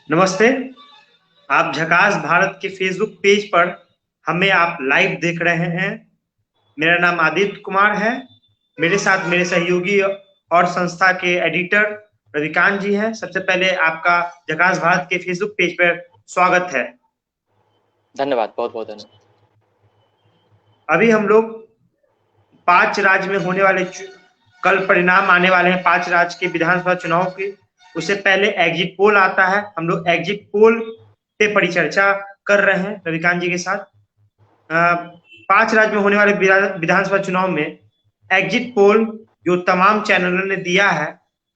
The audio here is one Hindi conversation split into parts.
नमस्ते। आप झकास भारत के फेसबुक पेज पर हमें आप लाइव देख रहे हैं। मेरा नाम आदित्य कुमार है। मेरे साथ मेरे सहयोगी और संस्था के एडिटर रविकांत जी हैं। सबसे पहले आपका झकास भारत के फेसबुक पेज पर स्वागत है। धन्यवाद, बहुत बहुत धन्यवाद। अभी हम लोग 5 राज्य में होने वाले कल परिणाम आने वाले हैं 5 राज्य के विधानसभा चुनाव के। उससे पहले एग्जिट पोल आता है। हम लोग एग्जिट पोल पे परिचर्चा कर रहे हैं रविकांत जी के साथ। 5 राज्य में होने वाले विधानसभा चुनाव में एग्जिट पोल जो तमाम चैनलों ने दिया है,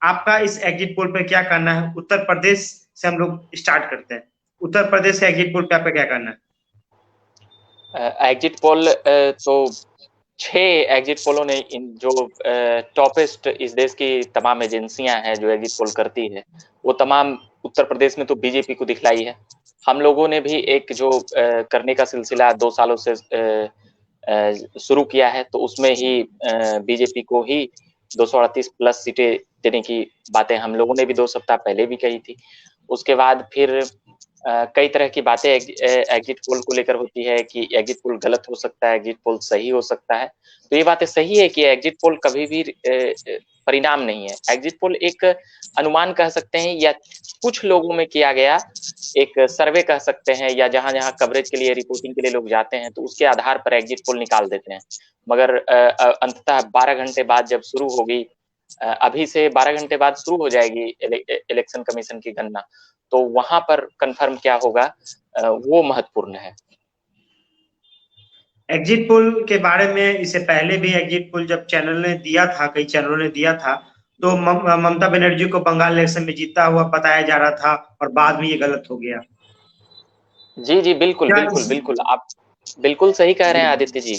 आपका इस एग्जिट पोल पे क्या करना है? उत्तर प्रदेश से हम लोग स्टार्ट करते हैं। उत्तर प्रदेश से एग्जिट पोल पे आपका क्या करना है? एग्जिट पोल तो 6 एग्जिट पोलों ने जो टॉपेस्ट इस देश की तमाम एजेंसियां हैं जो एग्जिट पोल करती है, वो तमाम उत्तर प्रदेश में तो बीजेपी को दिखलाई है। हम लोगों ने भी एक जो करने का सिलसिला 2 सालों से शुरू किया है, तो उसमें ही बीजेपी को ही 238 प्लस सीटें देने की बातें हम लोगों ने भी 2 सप्ताह पहले भी कही थी। उसके बाद फिर कई तरह की बातें एग्जिट पोल को लेकर होती है कि एग्जिट पोल गलत हो सकता है, एग्जिट पोल सही हो सकता है। तो ये बातें सही है कि एग्जिट पोल कभी भी परिणाम नहीं है। एग्जिट पोल एक अनुमान कह सकते हैं, या कुछ लोगों में किया गया एक सर्वे कह सकते हैं, या जहां जहां कवरेज के लिए, रिपोर्टिंग के लिए लोग जाते हैं, तो उसके आधार पर एग्जिट पोल निकाल देते हैं। मगर अंततः 12 घंटे बाद जब शुरू होगी, अभी से 12 घंटे बाद शुरू हो जाएगी इलेक्शन कमीशन की गणना, तो वहां पर कंफर्म क्या होगा वो महत्वपूर्ण है। एग्जिट पोल के बारे में इससे पहले भी एग्जिट पोल जब चैनल ने दिया था, कई चैनलों ने दिया था, तो ममता बनर्जी को बंगाल इलेक्शन में जीता हुआ बताया जा रहा था और बाद में ये गलत हो गया। जी जी, बिल्कुल बिल्कुल बिल्कुल, आप बिल्कुल सही कह रहे हैं आदित्य जी।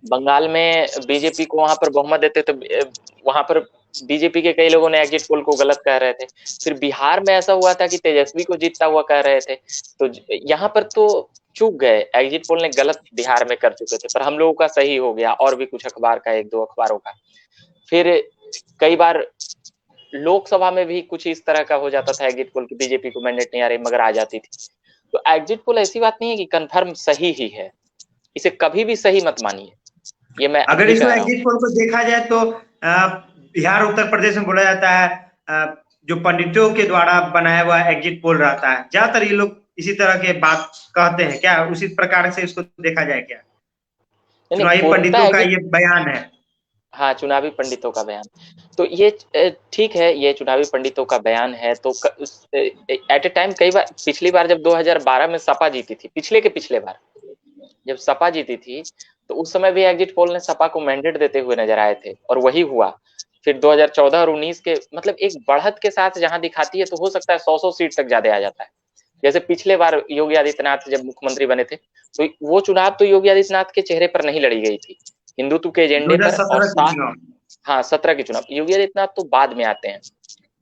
बंगाल में बीजेपी को वहां पर बहुमत देते तो वहां पर बीजेपी के कई लोगों ने एग्जिट पोल को गलत कह रहे थे। फिर बिहार में ऐसा हुआ था कि तेजस्वी को जीतता हुआ कह रहे थे। तो यहाँ पर तो चूक गए, एग्जिट पोल ने गलत बिहार में कर चुके थे, पर हम लोगों का सही हो गया, और भी कुछ अखबार का, 1-2 अखबारों का। फिर कई बार लोकसभा में भी कुछ इस तरह का हो जाता था एग्जिट पोल की, बीजेपी को मैंडेट नहीं आ रही मगर आ जाती थी। तो एग्जिट पोल ऐसी बात नहीं है कि कंफर्म सही ही है, इसे कभी भी सही मत मानिए, ये मैं अगर अभी इसको कह रहा हूँ। एग्जिट पोल को देखा जाए तो बिहार उत्तर प्रदेश में बोला जाता है जो पंडितों के द्वारा बनाया हुआ एग्जिट पोल रहता है। ज्यादातर ये लोग इसी तरह के बात कहते हैं। क्या उसी प्रकार से इसको देखा जाए? क्या नहीं, चुनावी पूर्णतः पंडितों का एग्जिट, ये बयान है? हाँ, चुनावी पंडितों का बयान। तो ये ठीक है, ये चुनावी पंडितों का बयान है। तो एट ए टाइम, कई बार पिछली बार जब 2012 में सपा जीती थी, पिछले बार जब सपा जीती थी, तो उस समय भी एग्जिट पोल ने सपा को मैंडेट देते हुए नजर आए थे, और वही हुआ। फिर 2014 और 19 के मतलब एक बढ़त के साथ जहां दिखाती है, तो हो सकता है 100 सीट तक ज्यादा आ जाता है। जैसे पिछले बार योगी आदित्यनाथ जब मुख्यमंत्री बने थे, तो वो चुनाव तो योगी आदित्यनाथ के चेहरे पर नहीं लड़ी गई थी, हिंदुत्व के एजेंडे पर, और 2017 के चुनाव। हाँ, 17 के चुनाव योगी आदित्यनाथ तो बाद में आते हैं।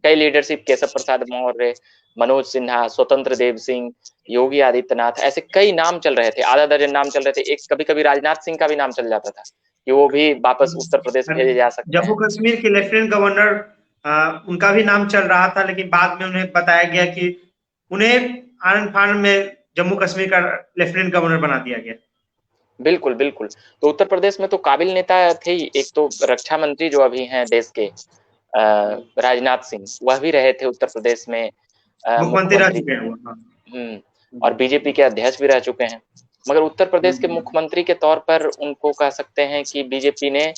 कई लीडरशिप, केशव प्रसाद मौर्य, मनोज सिन्हा, स्वतंत्र देव सिंह, योगी आदित्यनाथ, ऐसे कई नाम चल रहे थे, आधा दर्जन नाम चल रहे थे। एक कभी कभी राजनाथ सिंह का भी नाम चल जाता था कि वो भी वापस उत्तर प्रदेश भेजे जा सकते जम्मू हैं। कश्मीर के लेफ्टिनेंट गवर्नर उनका भी नाम चल रहा था, लेकिन बाद में उन्हें बताया गया कि उन्हें आनंद फानन में जम्मू कश्मीर का लेफ्टिनेंट गवर्नर बना दिया गया। बिल्कुल बिल्कुल। तो उत्तर प्रदेश में तो काबिल नेता थे ही। एक तो रक्षा मंत्री जो अभी हैं देश के, राजनाथ सिंह, वह भी रहे थे उत्तर प्रदेश में मुख्यमंत्री रह मुख्यमंत्री। चुके हैं वो। और बीजेपी के अध्यक्ष भी रह चुके हैं। मगर उत्तर प्रदेश के मुख्यमंत्री के तौर पर उनको कह सकते हैं कि बीजेपी ने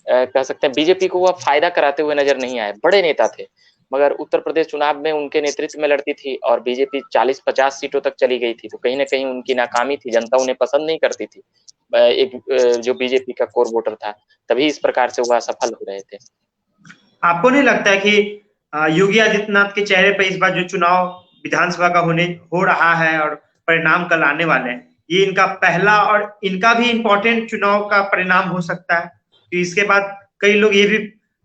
कह सकते हैं बीजेपी को वह फायदा कराते हुए नजर नहीं आए। बड़े नेता थे, मगर उत्तर प्रदेश चुनाव में उनके नेतृत्व में लड़ती थी और बीजेपी 40-50 सीटों तक चली गई थी। तो कहीं ना कहीं उनकी नाकामी थी, जनता उन्हें पसंद नहीं करती थी, एक जो बीजेपी का कोर वोटर था, तभी इस प्रकार से वह सफल हो रहे थे। आपको नहीं लगता है कि योगी आदित्यनाथ के चेहरे पर इस बार जो चुनाव विधानसभा का हो रहा है और परिणाम कल आने वाले हैं, ये इनका पहला और इनका भी इम्पोर्टेंट चुनाव का परिणाम हो सकता है? तो इसके बाद कई लोग ये भी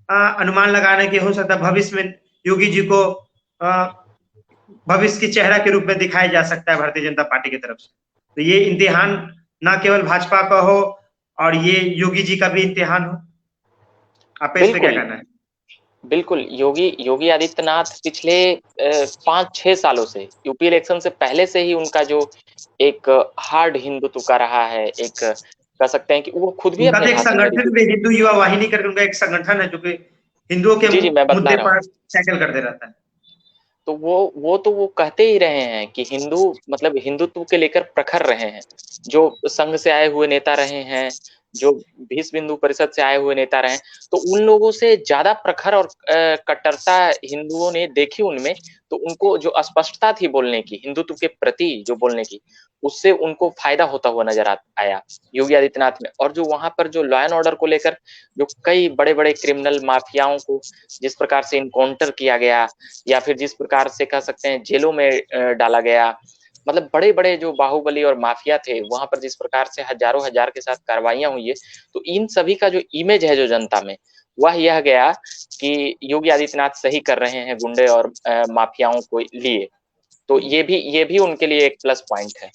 अनुमान लगा रहे हैं कि हो सकता है भविष्य में योगी जी को भविष्य के चेहरा के रूप में दिखाया जा सकता है भारतीय जनता पार्टी की तरफ से। तो ये इम्तिहान ना केवल भाजपा का हो और ये योगी जी का भी इम्तिहान हो। आप इस पे क्या बिल्कुल कहना है? बिल्कुल, योगी योगी आदित्यनाथ पिछले 5-6 सालों से यूपी इलेक्शन से पहले से ही उनका जो एक हार्ड हिंदुत्व का रहा है, एक कह सकते हैं कि वो खुद भी उनका तो अपने एक भाषण में संगठन भी, रिपीट। हिंदू युवा वाहिनी करके उनका एक संगठन है जो कि हिंदुओं के जी, मैं बतला मुद्दे रहा हूँ। पर टैकल करते रहता है। तो वो कहते ही रहे हैं कि हिंदू मतलब हिंदुत्व के लेकर प्रखर रहे हैं। जो संघ से आए हुए नेता रहे हैं, जो भीष्म हिंदू परिषद से आए हुए नेता रहे हैं, तो उन लोगों से ज्यादा प्रखर और कट्टरता हिंदुओं ने देखी उनमें। तो उनको जो स्पष्टता थी बोलने की, हिंदुत्व के प्रति जो बोलने की, उससे उनको फायदा होता हुआ नजर आया योगी आदित्यनाथ में। और जो वहां पर जो लॉ एंड ऑर्डर को लेकर जो कई बड़े बड़े क्रिमिनल माफियाओं को जिस प्रकार से इनकाउंटर किया गया, या फिर जिस प्रकार से कह सकते हैं जेलों में डाला गया, मतलब बड़े बड़े जो बाहुबली और माफिया थे वहां पर जिस प्रकार से हजारों हजार के साथ कार्रवाइयां हुई है, तो इन सभी का जो इमेज है जो जनता में, वह यह गया कि योगी आदित्यनाथ सही कर रहे हैं गुंडे और माफियाओं को लिए। तो ये भी उनके लिए एक प्लस पॉइंट है।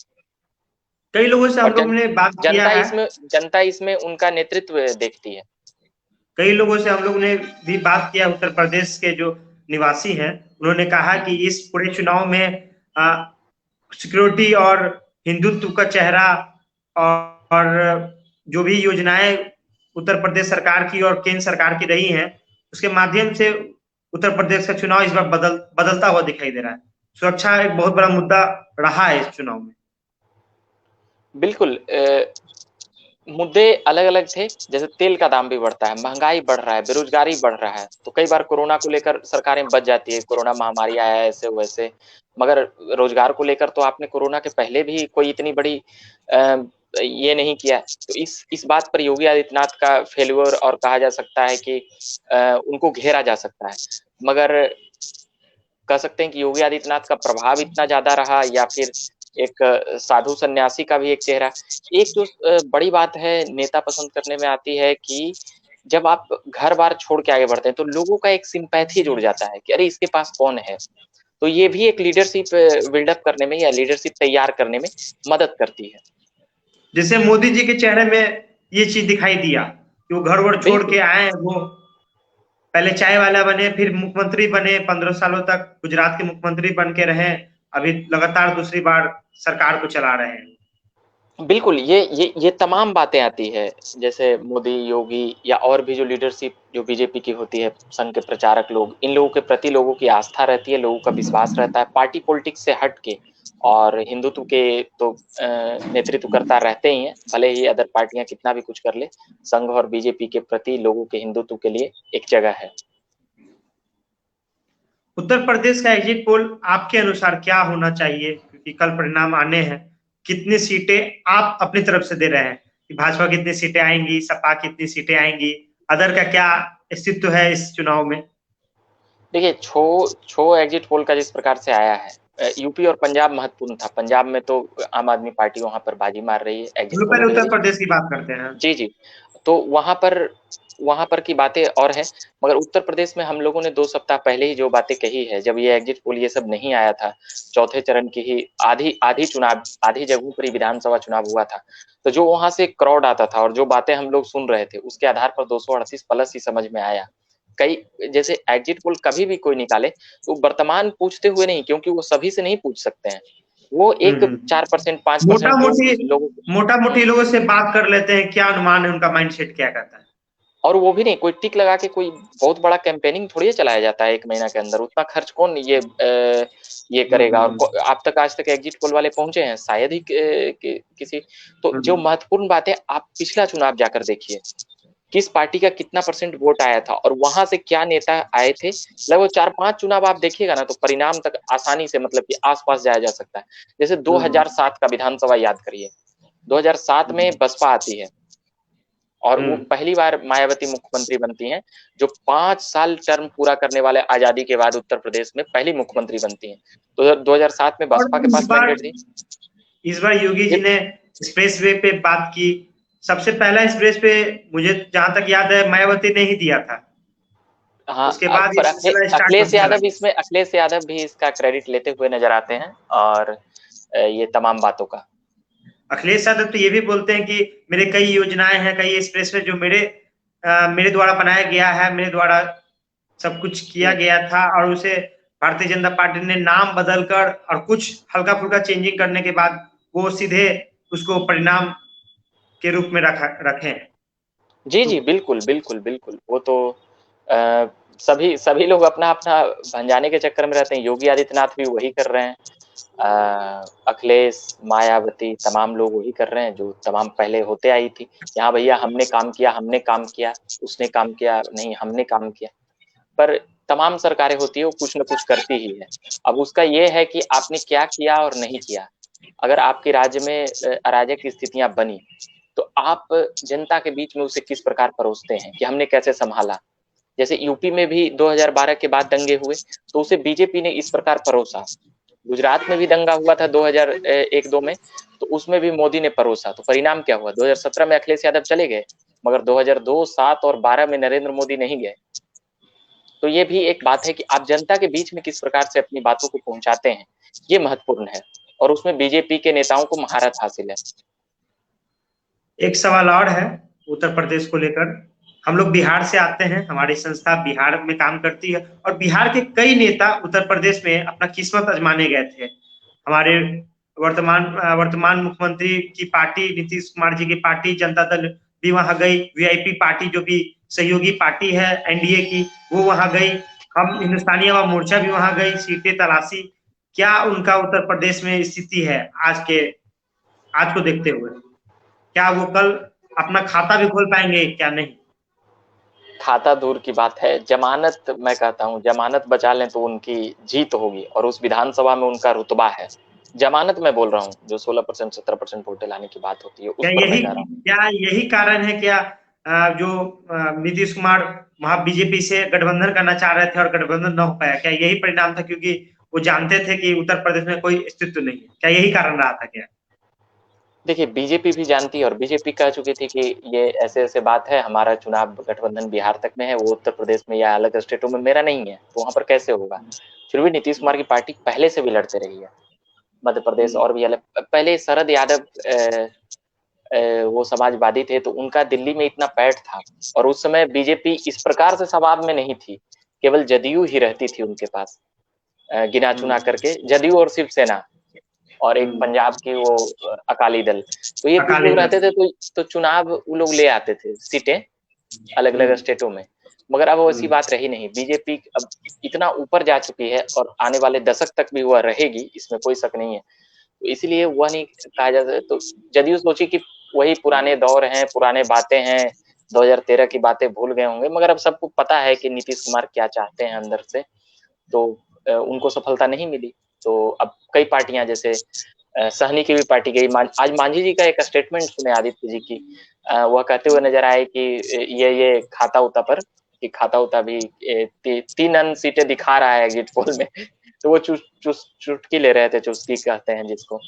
कई लोगों से हम और लोग ने बात किया है, जनता इसमें उनका नेतृत्व देखती है। कई लोगों से हम लोग ने भी बात किया, उत्तर प्रदेश के जो निवासी हैं, उन्होंने कहा कि इस पूरे चुनाव में सिक्योरिटी और हिंदुत्व का चेहरा और जो भी योजनाएं उत्तर प्रदेश सरकार की और केंद्र सरकार की रही हैं, उसके माध्यम से उत्तर प्रदेश का चुनाव इस बार बदलता हुआ दिखाई दे रहा है। सुरक्षा एक बहुत बड़ा मुद्दा रहा है इस चुनाव में। बिल्कुल, मुद्दे अलग अलग थे। जैसे तेल का दाम भी बढ़ता है, महंगाई बढ़ रहा है, बेरोजगारी बढ़ रहा है, तो कई बार कोरोना को लेकर सरकारें बच जाती है, कोरोना महामारी आया है ऐसे वैसे। मगर रोजगार को लेकर तो आपने कोरोना के पहले भी कोई इतनी बड़ी ये नहीं किया। तो इस बात पर योगी आदित्यनाथ का फेल्योर और कहा जा सकता है कि उनको घेरा जा सकता है। मगर कह सकते हैं कि योगी आदित्यनाथ का प्रभाव इतना ज्यादा रहा, या फिर एक साधु सन्यासी का भी एक चेहरा। एक जो बड़ी बात है नेता पसंद करने में आती है कि जब आप घर बार छोड़ के आगे बढ़ते हैं तो लोगों का एक सिंपैथी जुड़ जाता है कि अरे इसके पास कौन है। तो ये भी एक लीडरशिप बिल्डअप करने में या लीडरशिप तैयार करने में मदद करती है। जैसे मोदी जी के चेहरे में ये चीज दिखाई दिया कि वो घर वर छोड़ बिल्कुल के आए, वो पहले चाय वाला बने, फिर मुख्यमंत्री बने, 15 सालों तक गुजरात के मुख्यमंत्री बन के रहे, अभी लगातार दूसरी बार सरकार को चला रहे हैं। बिल्कुल, ये तमाम बातें आती है। जैसे मोदी, योगी या और भी जो लीडरशिप जो बीजेपी की होती है, संघ के प्रचारक लोग, इन लोगों के प्रति लोगों की आस्था रहती है, लोगों का विश्वास रहता है, पार्टी पॉलिटिक्स से हट के। और हिंदुत्व के तो नेतृत्व करता रहते ही हैं, भले ही अदर पार्टियां कितना भी कुछ कर ले, संघ और बीजेपी के प्रति लोगों के हिंदुत्व के लिए एक जगह है। उत्तर प्रदेश का एग्जिट पोल आपके अनुसार क्या होना चाहिए, क्योंकि कल परिणाम आने हैं? कितनी सीटें आप अपनी तरफ से दे रहे हैं कि भाजपा कितनी सीटें आएंगी, सपा कितनी सीटें आएंगी, अदर का क्या अस्तित्व है इस चुनाव में? देखिए, छो एग्जिट पोल का जिस प्रकार से आया है, यूपी और पंजाब महत्वपूर्ण था। पंजाब में तो आम आदमी पार्टी वहां पर बाजी मार रही है हम एग्जिट लोग पोलों पहले के उत्तर जरिए। प्रदेश की बात करते हैं। जी जी। तो वहां पर की बातें और है। मगर उत्तर प्रदेश में हम लोगों ने 2 सप्ताह पहले ही जो बातें कही है, जब ये एग्जिट पोल ये सब नहीं आया था, चौथे चरण की ही आधी जगहों पर ही विधानसभा चुनाव हुआ था, तो जो वहां से क्राउड आता था और जो बातें हम लोग सुन रहे थे, उसके आधार पर 238 प्लस ही समझ में आया। कई जैसे एग्जिट पोल कभी भी कोई निकाले तो वर्तमान पूछते हुए नहीं, क्योंकि वो सभी से नहीं पूछ सकते हैं। वो एक 4% 5% लोग मोटा मोटी लोगों से बात कर लेते हैं, क्या अनुमान है उनका, माइंडसेट क्या कहता है? और वो भी नहीं कोई टिक लगा के, कोई बहुत बड़ा कैंपेनिंग थोड़ी चलाया जाता है 1 महीना के अंदर। उतना खर्च कौन ये करेगा। और आप तक आज तक एग्जिट पोल वाले पहुंचे हैं शायद ही किसी। तो जो महत्वपूर्ण बात है, आप पिछला चुनाव जाकर देखिए, किस पार्टी का कितना % वोट आया था और वहां से क्या नेता आए थे। लगभग 4-5 चुनाव आप देखिएगा ना, तो परिणाम तक आसानी से मतलब कि आसपास जाया जा सकता है। जैसे 2007 का विधानसभा याद करिए। 2007 में बसपा आती है और वो पहली बार मायावती मुख्यमंत्री बनती हैं, जो 5 साल टर्म पूरा करने वाले आजादी के बाद उत्तर प्रदेश में पहली मुख्यमंत्री बनती हैं। तो 2007 में और बसपा के पास मैंडेट थी। इस बार योगी जी ने एक्सप्रेस वे पे बात की। सबसे पहला एक्सप्रेस पे मुझे जहां तक याद है मायावती ने ही दिया था। हाँ, उसके बाद ये पर सिलसिला स्टार्ट होने लगा। अखिलेश यादव भी इसका क्रेडिट लेते हुए नजर आते हैं, और ये तमाम बातों का। अखिलेश यादव तो ये भी बोलते हैं कि मेरे कई योजनाएं हैं, कई एक्सप्रेस वे जो मेरे द्वारा बनाया गया है, मेरे द्वारा सब कुछ किया गया था और उसे भारतीय जनता पार्टी ने नाम बदलकर और कुछ हल्का फुल्का चेंजिंग करने के बाद वो सीधे उसको परिणाम के रूप में रखे हैं। जी जी, बिल्कुल बिल्कुल बिल्कुल। वो तो सभी सभी लोग अपना अपना भंजाने के चक्कर में रहते हैं। योगी आदित्यनाथ भी वही कर रहे हैं, अखिलेश, मायावती, तमाम लोग वही कर रहे हैं जो तमाम पहले होते आई थी। यहाँ भैया हमने काम किया, हमने काम किया, उसने काम किया नहीं, हमने काम किया। पर तमाम सरकारें होती है वो कुछ न कुछ करती ही है। अब उसका ये है कि आपने क्या किया और नहीं किया। अगर आपके राज्य में अराजक स्थितियां बनी तो आप जनता के बीच में उसे किस प्रकार परोसते हैं कि हमने कैसे संभाला। जैसे यूपी में भी 2012 के बाद दंगे हुए तो उसे बीजेपी ने इस प्रकार परोसा। गुजरात में भी दंगा हुआ था 2001-2 में, तो उसमें भी मोदी ने परोसा। तो परिणाम क्या हुआ, 2017 में अखिलेश यादव चले गए, मगर 2002, 7 और 12 में नरेंद्र मोदी नहीं गए। तो ये भी एक बात है कि आप जनता के बीच में किस प्रकार से अपनी बातों को पहुंचाते हैं, ये महत्वपूर्ण है और उसमें बीजेपी के नेताओं को महारत हासिल है। एक सवाल और है उत्तर प्रदेश को लेकर। हम लोग बिहार से आते हैं, हमारी संस्था बिहार में काम करती है और बिहार के कई नेता उत्तर प्रदेश में अपना किस्मत आजमाने गए थे। हमारे वर्तमान मुख्यमंत्री की पार्टी नीतीश कुमार जी की पार्टी जनता दल भी वहां गई, वीआईपी पार्टी जो भी सहयोगी पार्टी है एनडीए की वो वहां गई, हम हिंदुस्तानी अवाम मोर्चा भी वहां गई सीटें तलाशी। क्या उनका उत्तर प्रदेश में स्थिति है आज को देखते हुए? क्या वो कल अपना खाता भी खोल पाएंगे क्या? नहीं। खाता दूर की बात है, जमानत, मैं कहता हूँ जमानत बचा लें तो उनकी जीत होगी और उस विधानसभा में उनका रुतबा है। जमानत मैं बोल रहा हूँ, जो 16% 17% वोटें लाने की बात होती है उस पर मैं कह रहा हूँ। क्या यही कारण है क्या जो नीतीश कुमार वहां बीजेपी से गठबंधन करना चाह रहे थे और गठबंधन न हो पाया? क्या यही परिणाम था क्योंकि वो जानते थे कि उत्तर प्रदेश में कोई अस्तित्व नहीं है? क्या यही कारण रहा था क्या? देखिए, बीजेपी भी जानती है और बीजेपी कह चुकी थी कि ये ऐसे ऐसे बात है, हमारा चुनाव गठबंधन बिहार तक में है, वो उत्तर प्रदेश में या अलग स्टेटों में मेरा नहीं है, तो वहां पर कैसे होगा। फिर भी नीतीश कुमार की पार्टी पहले से भी लड़ते रही है मध्य प्रदेश और भी अलग। पहले शरद यादव वो समाजवादी थे तो उनका दिल्ली में इतना पैठ था और उस समय बीजेपी इस प्रकार से सवाब में नहीं थी, केवल जदयू ही रहती थी उनके पास, गिना चुना करके जदयू और शिवसेना और एक पंजाब की वो अकाली दल। तो ये कुछ अकाली लोग रहते दल। थे तो चुनाव वो लोग ले आते थे सीटें अलग अलग स्टेटों में। मगर अब वैसी बात रही नहीं, बीजेपी अब इतना ऊपर जा चुकी है और आने वाले दशक तक भी वह रहेगी, इसमें कोई शक नहीं है। तो इसलिए वह नहीं कहा जाता। तो जदयू सोची कि वही पुराने दौर हैं, पुराने बातें हैं, 2013 की बातें भूल गए होंगे, मगर अब सबको पता है कि नीतीश कुमार क्या चाहते हैं अंदर से। तो उनको सफलता नहीं मिली। तो अब कई पार्टियां, जैसे सहनी की भी पार्टी गई। आज मांझी जी का एक स्टेटमेंट सुने आदित्य जी की, वह कहते हुए नजर आए कि ये खाता उता पर, कि खाता उता भी 3 सीटें दिखा रहा है एग्जिट पोल में। तो वो चुटकी ले रहे थे, चुस्की कहते हैं जिसको।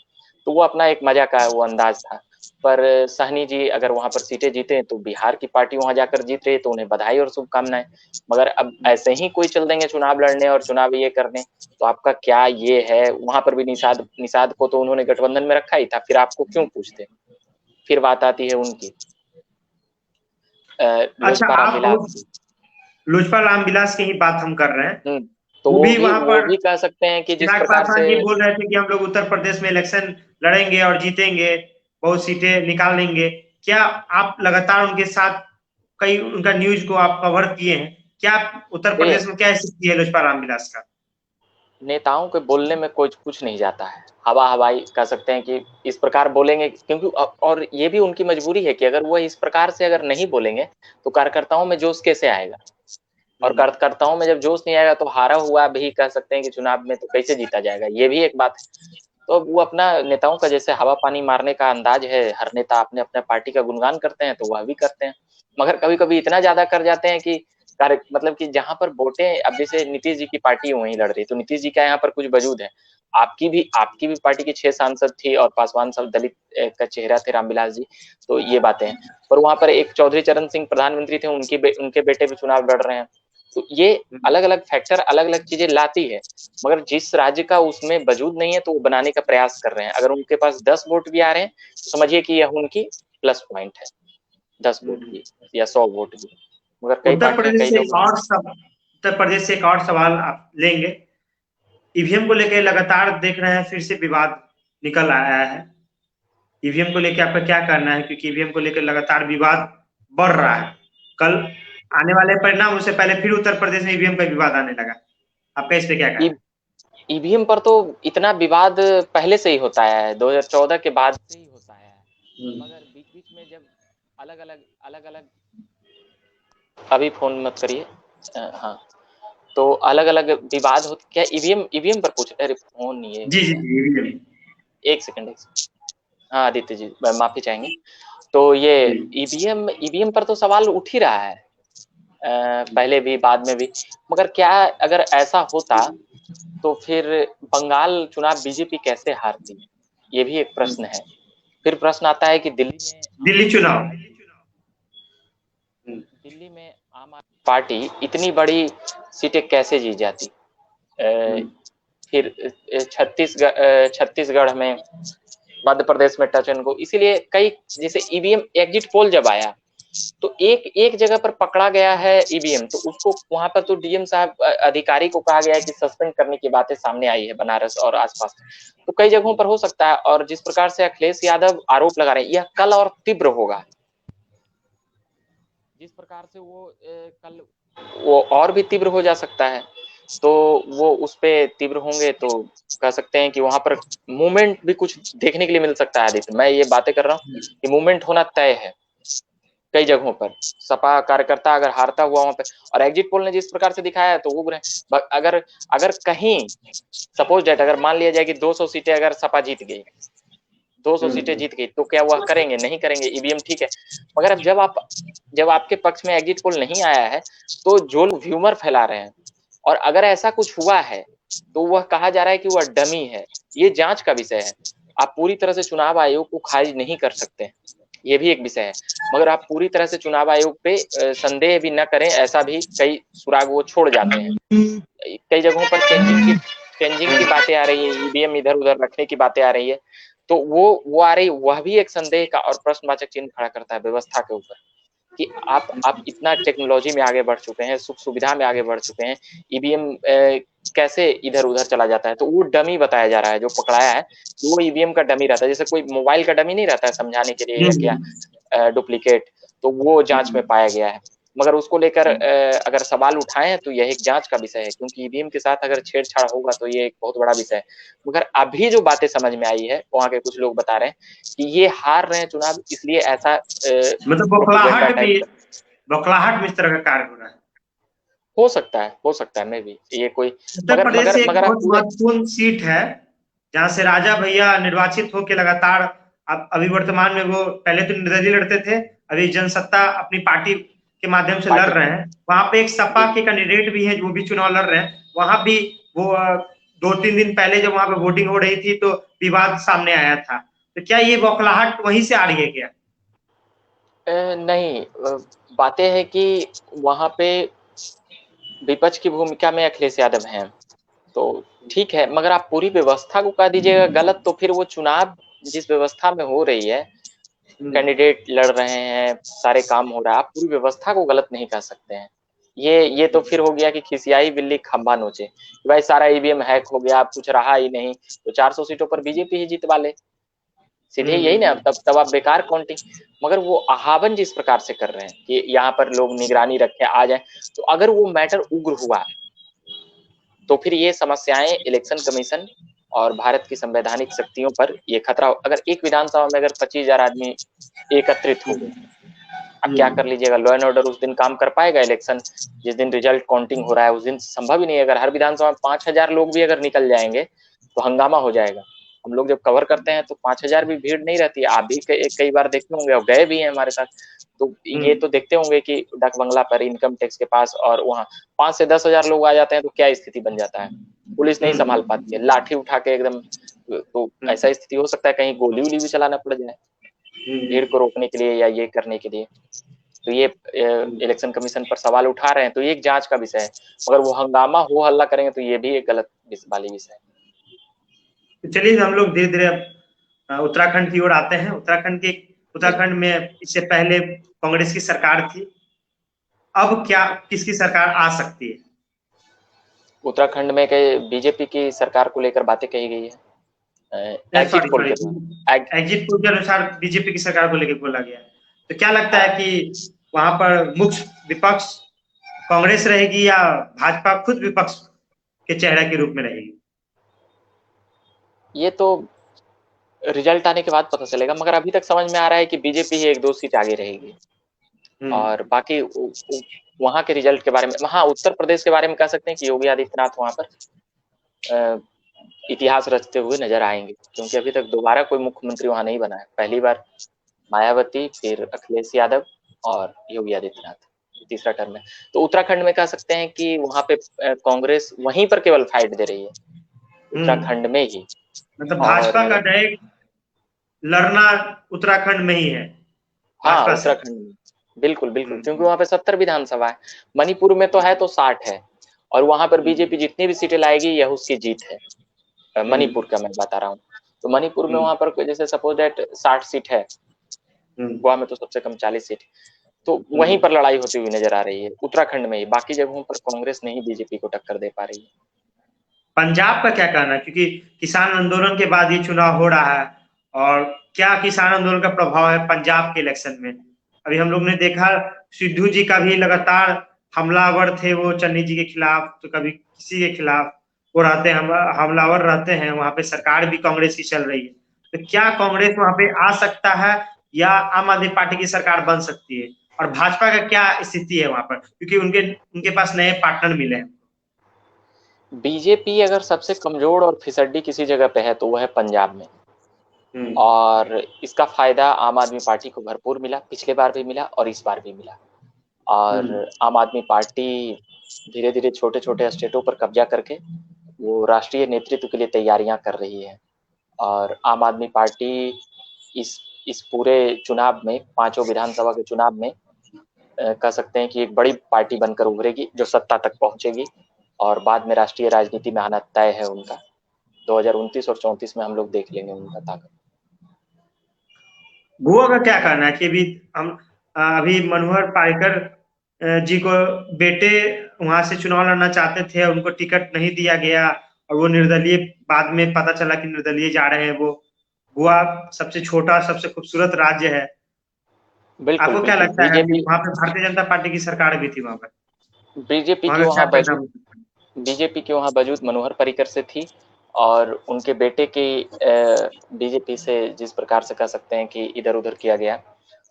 तो वो अपना एक मजा का वो अंदाज था। पर सहनी जी अगर वहां पर सीटें जीते तो बिहार की पार्टी वहां जाकर जीत रही, तो उन्हें बधाई और शुभकामनाएं। मगर अब ऐसे ही कोई चल देंगे चुनाव लड़ने और चुनाव ये करने, तो आपका क्या ये है। वहां पर भी निषाद को तो उन्होंने गठबंधन में रखा ही था, फिर आपको क्यों पूछते। फिर बात आती है उनकी अच्छा, लोजपा रामविलास की। लोजपा रामविलास की ही बात हम कर रहे हैं। तो वो भी वहां वो पर भी कह सकते हैं कि जिस चिराग प्रकार पासवान से। जी बोल रहे थे कि हम लोग उत्तर प्रदेश में इलेक्शन लड़ेंगे और जीतेंगे, बहुत सीटें निकाल लेंगे। क्या आप लगातार उनके साथ कई उनका न्यूज को आप कवर किए हैं? क्या उत्तर प्रदेश में क्या स्थिति है लोजपा रामविलास का? नेताओं के बोलने में कुछ नहीं जाता है, हवा हवाई कह सकते हैं कि इस प्रकार बोलेंगे, क्योंकि और ये भी उनकी मजबूरी है कि अगर वो इस प्रकार से अगर नहीं बोलेंगे तो कार्यकर्ताओं में जोश कैसे आएगा। और कार्यकर्ताओं में जब जोश नहीं आएगा तो हारा हुआ भी कह सकते हैं कि चुनाव में तो कैसे जीता जाएगा, ये भी एक बात है। तो वो अपना नेताओं का जैसे हवा पानी मारने का अंदाज है, हर नेता अपने अपने पार्टी का गुणगान करते हैं तो वह भी करते हैं, मगर कभी कभी इतना ज्यादा कर जाते हैं कि कार्य मतलब कि जहां पर वोटें, अब जैसे नीतीश जी की पार्टी वहीं लड़ रही, तो नीतीश जी का यहाँ पर कुछ वजूद है। आपकी भी पार्टी की 6 सांसद थी और पासवान सब दलित का चेहरा थे रामविलास जी। तो ये बातें हैं। पर वहां पर एक चौधरी चरण सिंह प्रधानमंत्री थे, उनके बेटे भी चुनाव लड़ रहे हैं। तो ये अलग अलग फैक्टर अलग अलग चीजें लाती है, मगर जिस राज्य का उसमें वजूद नहीं है तो वो बनाने का प्रयास कर रहे हैं। अगर उनके पास 10 वोट भी आ रहे हैं तो समझिए कि यह उनकी प्लस पॉइंट है, 10 वोट की या 100 वोट की। मगर कई उत्तर पार्टियां प्रदेश कई से लोग। और सब उत्तर प्रदेश से एक और सवाल आप लेंगे। ईवीएम को लेकर लगातार देख रहे हैं फिर से विवाद निकल आया है। ईवीएम को लेकर आपका क्या कहना है? क्योंकि ईवीएम को लेकर लगातार विवाद बढ़ रहा है। कल आने वाले परिणाम उससे पहले फिर उत्तर प्रदेश में ईवीएम का विवाद आने लगा। आपका इस पे क्या कहना है? ईवीएम पर तो इतना विवाद पहले से ही होता है, 2014 के बाद से ही होता है, मगर बीच बीच में जब अलग अलग अभी फोन मत करिए, हाँ, तो अलग अलग विवाद होते। क्या ईवीएम पर पूछ? अरे फोन नहीं है जी जी जी, एक सेकंड। हाँ आदित्य जी माफी चाहेंगे। तो ये ईवीएम पर तो सवाल उठ ही रहा है, पहले भी बाद में भी। मगर क्या अगर ऐसा होता तो फिर बंगाल चुनाव बीजेपी कैसे हारती, ये भी एक प्रश्न है। फिर प्रश्न आता है कि दिल्ली में आम आदमी पार्टी इतनी बड़ी सीटें कैसे जीत जाती। फिर छत्तीसगढ़ में, मध्य प्रदेश में टच एंड गो। इसीलिए कई, जैसे ईवीएम एग्जिट पोल जब आया तो एक जगह पर पकड़ा गया है ईवीएम, तो उसको वहां पर तो डीएम साहब अधिकारी को कहा गया है कि सस्पेंड करने की बातें सामने आई है बनारस और आसपास। तो कई जगहों पर हो सकता है। और जिस प्रकार से अखिलेश यादव आरोप लगा रहे हैं, यह कल और तीव्र होगा। जिस प्रकार से वो कल वो और भी तीव्र हो जा सकता है, तो वो उस पे तीव्र होंगे तो कह सकते हैं कि वहां पर मूवमेंट भी कुछ देखने के लिए मिल सकता है। आदित्य, मैं ये बातें कर रहा हूँ कि मूवमेंट होना तय है कई जगहों पर। सपा कार्यकर्ता अगर हारता हुआ वहां पे, और एग्जिट पोल ने जिस प्रकार से दिखाया है, तो वो अगर अगर कहीं सपोज डेट अगर मान लिया जाए कि 200 सीटें अगर सपा जीत गई, 200 सीटें जीत गई, तो क्या वह करेंगे? नहीं करेंगे। ईवीएम ठीक है, मगर अब जब आपके पक्ष में एग्जिट पोल नहीं आया है, तो जो लोग ह्यूमर फैला रहे हैं, और अगर ऐसा कुछ हुआ है तो वह कहा जा रहा है कि वह डमी है। ये जांच का विषय है। आप पूरी तरह से चुनाव आयोग को खारिज नहीं कर सकते, ये भी एक विषय है। मगर आप पूरी तरह से चुनाव आयोग पे संदेह भी न करें, ऐसा भी कई सुराग वो छोड़ जाते हैं। कई जगहों पर चेंजिंग की बातें आ रही है, ईवीएम इधर उधर रखने की बातें आ रही है, तो वो आ रही, वह भी एक संदेह का और प्रश्नवाचक चिन्ह खड़ा करता है व्यवस्था के ऊपर, कि आप इतना टेक्नोलॉजी में आगे बढ़ चुके हैं, सुख सुविधा में आगे बढ़ चुके हैं, ईवीएम कैसे इधर उधर चला जाता है। तो वो डमी बताया जा रहा है, जो पकड़ाया है वो ईवीएम का डमी रहता है। जैसे कोई मोबाइल का डमी नहीं रहता है समझाने के लिए, या क्या डुप्लीकेट, तो वो जांच में पाया गया है। मगर उसको लेकर अगर सवाल उठाए हैं तो यह एक जांच का विषय है, क्योंकि ईवीएम के साथ अगर छेड़छाड़ होगा तो ये एक बहुत बड़ा विषय है। मगर अभी जो बातें समझ में आई है, वहां के कुछ लोग बता रहे हैं कि ये हार रहे हैं चुनाव, इसलिए ऐसा मतलब बौखलाहट में इस तरह का कार्य हो रहा है। हो सकता है मैं भी ये कोई, उत्तर प्रदेश से एक मगर बहुत महत्वपूर्ण सीट है जहां से राजा भैया निर्वाचित होकर लगातार, अब अभी वर्तमान में वो पहले तो निर्दलीय लड़ते थे, अभी जनसत्ता अपनी पार्टी के माध्यम से लड़ रहे हैं। वहां पे एक सपा के कैंडिडेट भी हैं जो भी चुनाव लड़ रहे हैं। वहां भी वो 2-3 दिन पहले जब वहां पे वोटिंग हो रही थी तो विवाद सामने आया था। तो क्या ये बौखलाहट वहीं से आ रही है क्या? नहीं, बातें है कि वहां पे विपक्ष की भूमिका में अखिलेश यादव हैं, तो ठीक है। मगर आप पूरी व्यवस्था को कह दीजिएगा गलत, तो फिर वो चुनाव जिस व्यवस्था में हो रही है, कैंडिडेट लड़ रहे हैं, सारे काम हो रहा है, आप पूरी व्यवस्था को गलत नहीं कह सकते हैं। ये तो फिर हो गया कि खिसियाई बिल्ली खंबा नोचे, भाई सारा ईवीएम हैक हो गया, कुछ रहा ही नहीं, तो 400 सीटों पर बीजेपी ही जीतवा ले, सीधे यही ना। तब आप बेकार काउंटिंग। मगर वो आह्वान जिस प्रकार से कर रहे हैं कि यहाँ पर लोग निगरानी रखें, आ जाए, तो अगर वो मैटर उग्र हुआ तो फिर ये समस्याएं इलेक्शन कमीशन और भारत की संवैधानिक शक्तियों पर ये खतरा। अगर एक विधानसभा में अगर 25,000 आदमी एकत्रित हो गए, अब क्या कर लीजिएगा, लॉ एंड ऑर्डर उस दिन काम कर पाएगा? इलेक्शन जिस दिन रिजल्ट काउंटिंग हो रहा है उस दिन संभव ही नहीं है। अगर हर विधानसभा में 5,000 लोग भी अगर निकल जाएंगे तो हंगामा हो जाएगा। हम लोग जब कवर करते हैं तो 5,000 भी भीड़ नहीं रहती है। आप भी कई बार देखते होंगे और गए भी हैं हमारे साथ, तो ये तो देखते होंगे कि डाक बंगला पर, इनकम टैक्स के पास, और वहाँ 5 से 10,000 लोग आ जाते हैं तो क्या स्थिति बन जाता है, पुलिस नहीं संभाल पाती है, लाठी उठा के एकदम। तो ऐसा स्थिति हो सकता है कहीं गोली वोली भी चलाना पड़ जाए भीड़ को रोकने के लिए या ये करने के लिए। तो ये इलेक्शन कमीशन पर सवाल उठा रहे हैं, तो ये एक जांच का विषय है। मगर वो हंगामा हो हल्ला करेंगे तो ये भी एक गलत वाली विषय है। तो चलिए हम लोग धीरे धीरे उत्तराखंड की ओर आते हैं। उत्तराखंड में इससे पहले कांग्रेस की सरकार थी, अब क्या किसकी सरकार आ सकती है? उत्तराखंड में कई बीजेपी की सरकार को लेकर बातें कही गई है एग्जिट पोल सॉरी, के द्वारा। एग्जिट पोल के अनुसार बीजेपी की सरकार को लेकर बोला गया। तो क्या लगता है हाँ, कि वहां पर मुख्य विपक्ष कांग्रेस रहेगी या भाजपा खुद विपक्ष के चेहरे के रूप में रहेगी? ये तो रिजल्ट आने के बाद पता चलेगा, मगर अभी तक समझ में आ रहा है कि बीजेपी ही 1-2 सीट आगे रहेगी। और बाकी वहां के रिजल्ट के बारे में, हाँ, उत्तर प्रदेश के बारे में कह सकते हैं कि योगी आदित्यनाथ वहां पर इतिहास रचते हुए नजर आएंगे, क्योंकि अभी तक दोबारा कोई मुख्यमंत्री वहां नहीं बना है। पहली बार मायावती, फिर अखिलेश यादव और योगी आदित्यनाथ तीसरा टर्म है। तो उत्तराखंड में कह सकते हैं कि वहां पे कांग्रेस वहीं पर केवल फाइट दे रही है, उत्तराखंड में ही। मतलब और भाजपा का डायरेक्ट लड़ना उत्तराखंड में ही है, हाँ, भाजपा से। उत्तराखंड में बिल्कुल बिल्कुल, क्योंकि वहां पे 70 विधानसभा है। मणिपुर में तो है तो 60 है, और वहां पर बीजेपी जितनी भी सीटें लाएगी यह उसकी जीत है। मणिपुर का मैं बता रहा हूँ। तो मणिपुर में वहां पर जैसे सपोज दैट 60 सीट है, गोवा में तो सबसे कम 40 सीट, तो वहीं पर लड़ाई होती हुई नजर आ रही है उत्तराखंड में ही। बाकी जगहों पर कांग्रेस नहीं बीजेपी को टक्कर दे पा रही है। पंजाब का क्या कहना है, क्योंकि किसान आंदोलन के बाद ये चुनाव हो रहा है, और क्या किसान आंदोलन का प्रभाव है पंजाब के इलेक्शन में? अभी हम लोग ने देखा सिद्धू जी का भी लगातार हमलावर थे वो चन्नी जी के खिलाफ, तो कभी किसी के खिलाफ वो रहते हैं, हमलावर रहते हैं। वहां पे सरकार भी कांग्रेस की चल रही है, तो क्या कांग्रेस वहां पे आ सकता है या आम आदमी पार्टी की सरकार बन सकती है? और भाजपा का क्या स्थिति है वहां पर, क्योंकि उनके उनके पास नए पार्टनर मिले हैं। बीजेपी अगर सबसे कमजोर और फिसड्डी किसी जगह पे है तो वह है पंजाब में, और इसका फायदा आम आदमी पार्टी को भरपूर मिला, पिछले बार भी मिला और इस बार भी मिला। और आम आदमी पार्टी धीरे धीरे छोटे छोटे स्टेटों पर कब्जा करके वो राष्ट्रीय नेतृत्व के लिए तैयारियां कर रही है। और आम आदमी पार्टी इस पूरे चुनाव में, 5 विधानसभा के चुनाव में कह सकते हैं कि एक बड़ी पार्टी बनकर उभरेगी जो सत्ता तक पहुंचेगी, और बाद में राष्ट्रीय राजनीति में आना तय है उनका। 2029 और 34 में हम लोग देख लेंगे उनका ताकत। गोवा का क्या कहना है कि अभी मनोहर पारिकर जी को बेटे वहां से चुनाव लड़ना चाहते थे, उनको टिकट नहीं दिया गया और वो निर्दलीय, बाद में पता चला कि निर्दलीय जा रहे हैं वो। गोवा सबसे छोटा सबसे खूबसूरत राज्य है। बिल्कुल आपको क्या बिल्कुल। लगता है कि वहां पे भारतीय जनता पार्टी की सरकार भी थी वहां पर, बीजेपी वहां की का क्या वहां परिणाम वजूद हो सकता है? बीजेपी की वहां वजूद मनोहर पर्रिकर से थी, और उनके बेटे की बीजेपी से जिस प्रकार से कह सकते हैं कि इधर उधर किया गया।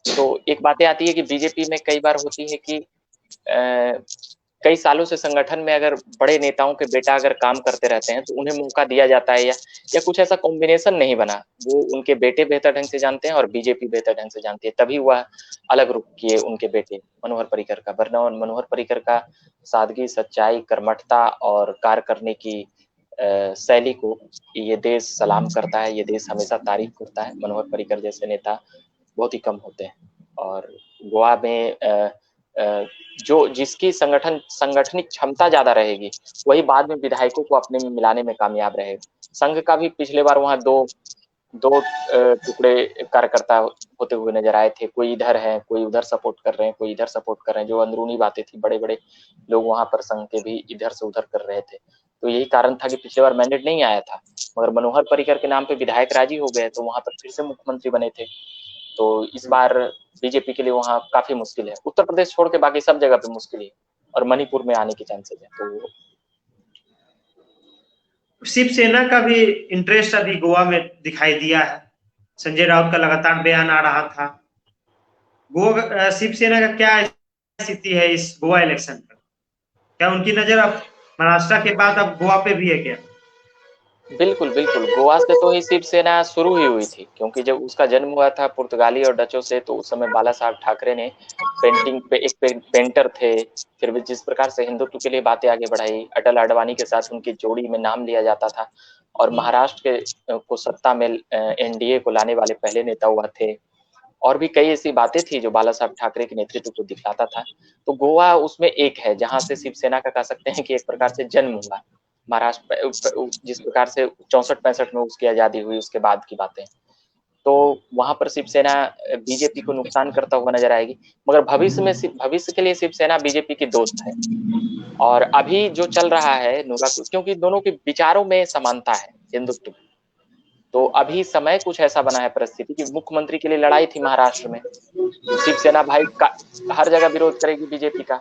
तो एक बातें आती है कि बीजेपी में कई बार होती है कि कई सालों से संगठन में अगर बड़े नेताओं के बेटा अगर काम करते रहते हैं तो उन्हें मौका दिया जाता है, या कुछ ऐसा कॉम्बिनेशन नहीं बना। वो उनके बेटे बेहतर ढंग से जानते हैं और बीजेपी बेहतर ढंग से जानती है, तभी वह अलग रुख किए उनके बेटे मनोहर पर्रिकर का। वरना मनोहर पर्रिकर का सादगी, सच्चाई, कर्मठता और कार्य करने की शैली को ये देश सलाम करता है, ये देश हमेशा तारीफ करता है। मनोहर पर्रिकर जैसे नेता बहुत ही कम होते हैं। और गोवा में जो जिसकी संगठनिक क्षमता ज्यादा रहेगी वही बाद में विधायकों को अपने में मिलाने में कामयाब रहेगा। संघ का भी पिछले बार वहां दो टुकड़े कार्यकर्ता होते हुए नजर आए थे। कोई इधर है, कोई उधर सपोर्ट कर रहे हैं, कोई इधर सपोर्ट कर रहे हैं। जो अंदरूनी बातें थी, बड़े बड़े लोग वहां पर संघ के भी इधर से उधर कर रहे थे। तो यही कारण था कि पिछले बार मैंडेट नहीं आया था, मगर मनोहर पर्रिकर के नाम पे विधायक राजी हो गए तो वहां पर फिर से मुख्यमंत्री बने थे। तो इस बार बीजेपी के लिए वहां काफी मुश्किल है। उत्तर प्रदेश छोड़ के बाकी सब जगह पे मुश्किल है, और मणिपुर में आने के चांसेस है। तो शिवसेना का भी इंटरेस्ट अभी गोवा में दिखाई दिया है। संजय राउत का लगातार बयान आ रहा था। गोवा शिवसेना का क्या स्थिति है इस गोवा इलेक्शन पर? क्या उनकी नजर अब महाराष्ट्र के बाद अब गोवा पे भी है क्या? बिल्कुल बिल्कुल, गोवा से तो ही शिवसेना शुरू ही हुई थी, क्योंकि जब उसका जन्म हुआ था पुर्तगाली और डचों से, तो उस समय बाला साहब ठाकरे ने पेंटिंग पे एक पेंटर थे। फिर भी जिस प्रकार से हिंदुत्व के लिए बातें आगे बढ़ाई, अटल आडवाणी के साथ उनकी जोड़ी में नाम लिया जाता था, और महाराष्ट्र के को सत्ता में एनडीए को लाने वाले पहले नेता हुआ थे। और भी कई ऐसी बातें थी जो बाला साहब ठाकरे के नेतृत्व को दिखलाता था। तो गोवा उसमें एक है जहां से शिवसेना का कह सकते हैं कि एक प्रकार से जन्म हुआ। महाराष्ट्र जिस प्रकार से 64-65 में उसकी आजादी हुई, उसके बाद की बातें। तो वहां पर शिवसेना बीजेपी को नुकसान करता हुआ नजर आएगी। मगर भविष्य के लिए शिवसेना बीजेपी की दोस्त है। और अभी जो चल रहा है क्योंकि दोनों के विचारों में समानता है, हिंदुत्व। तो अभी समय कुछ ऐसा बना है परिस्थिति कि मुख्यमंत्री के लिए लड़ाई थी महाराष्ट्र में, तो शिवसेना भाई हर जगह विरोध करेगी बीजेपी का,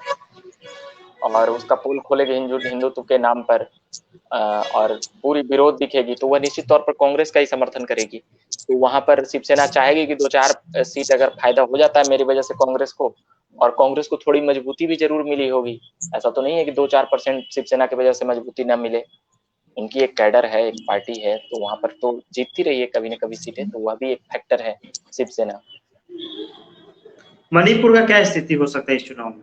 और उसका पोल खोलेगी हिंदुत्व के नाम पर, और पूरी विरोध दिखेगी, तो वह निश्चित तौर पर कांग्रेस का ही समर्थन करेगी। तो वहां पर शिवसेना चाहेगी कि 2-4 सीट अगर फायदा हो जाता है मेरी वजह से कांग्रेस को, और कांग्रेस को थोड़ी मजबूती भी जरूर मिली होगी। ऐसा तो नहीं है कि 2-4% शिवसेना की वजह से मजबूती ना मिले। उनकी एक कैडर है, एक पार्टी है, तो वहां पर तो जीतती रही है कभी न कभी सीटें, तो वह भी एक फैक्टर है शिवसेना। मणिपुर का क्या स्थिति हो सकता है इस चुनाव में?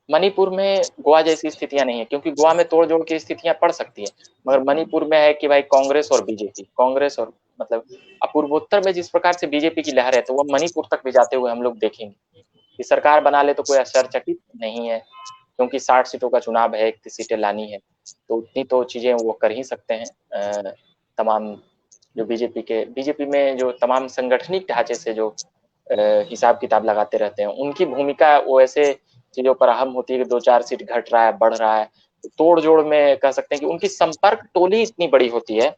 मणिपुर में गोवा जैसी स्थितियां नहीं है, क्योंकि गोवा में तोड़ जोड़ की स्थितियां पड़ सकती है, मगर मणिपुर में है कि भाई कांग्रेस और बीजेपी, कांग्रेस और मतलब पूर्वोत्तर में जिस प्रकार से बीजेपी की लहर है, तो वह मणिपुर तक भी जाते हुए हम लोग देखेंगे कि सरकार बना ले तो कोई आश्चर्यचकित नहीं है, क्योंकि 60 सीटों का चुनाव है, 31 सीटें लानी है, तो उतनी तो चीजें वो कर ही सकते हैं। तमाम जो बीजेपी में जो तमाम संगठनिक ढांचे से जो हिसाब किताब लगाते रहते हैं, उनकी भूमिका वो ऐसे चीजों पर अहम होती है कि 2-4 सीट घट रहा है, बढ़ रहा है, तो तोड़ जोड़ में कह सकते हैं कि उनकी संपर्क टोली इतनी बड़ी होती है,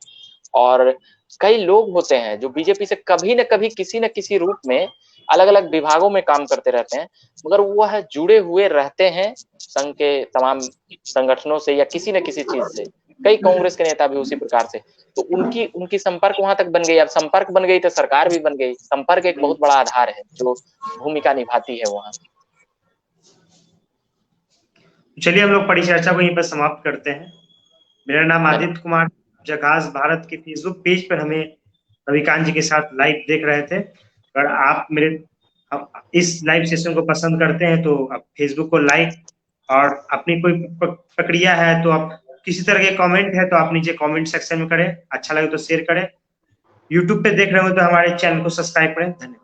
और कई लोग होते हैं जो बीजेपी से कभी न कभी किसी न किसी रूप में अलग अलग विभागों में काम करते रहते हैं, मगर वह जुड़े हुए रहते हैं संघ के तमाम संगठनों से या किसी न किसी चीज से। कई कांग्रेस के नेता भी उसी प्रकार से, तो उनकी संपर्क वहां तक बन गई। अब संपर्क बन गई तो सरकार भी बन गई। संपर्क एक बहुत बड़ा आधार है जो भूमिका निभाती है वहां। चलिए हम लोग परिचर्चा को यहीं पर समाप्त करते हैं। मेरा नाम आदित्य कुमार, झकास भारत के फेसबुक पेज पर हमें रविकांत जी के साथ लाइव देख रहे थे। अगर आप इस लाइव सेशन को पसंद करते हैं तो आप फेसबुक को लाइक, और अपनी कोई प्रक्रिया है तो आप किसी तरह के कमेंट है तो आप नीचे कमेंट सेक्शन में करें, अच्छा लगे तो शेयर करें। यूट्यूब पे देख रहे हो तो हमारे चैनल को सब्सक्राइब करें। धन्यवाद।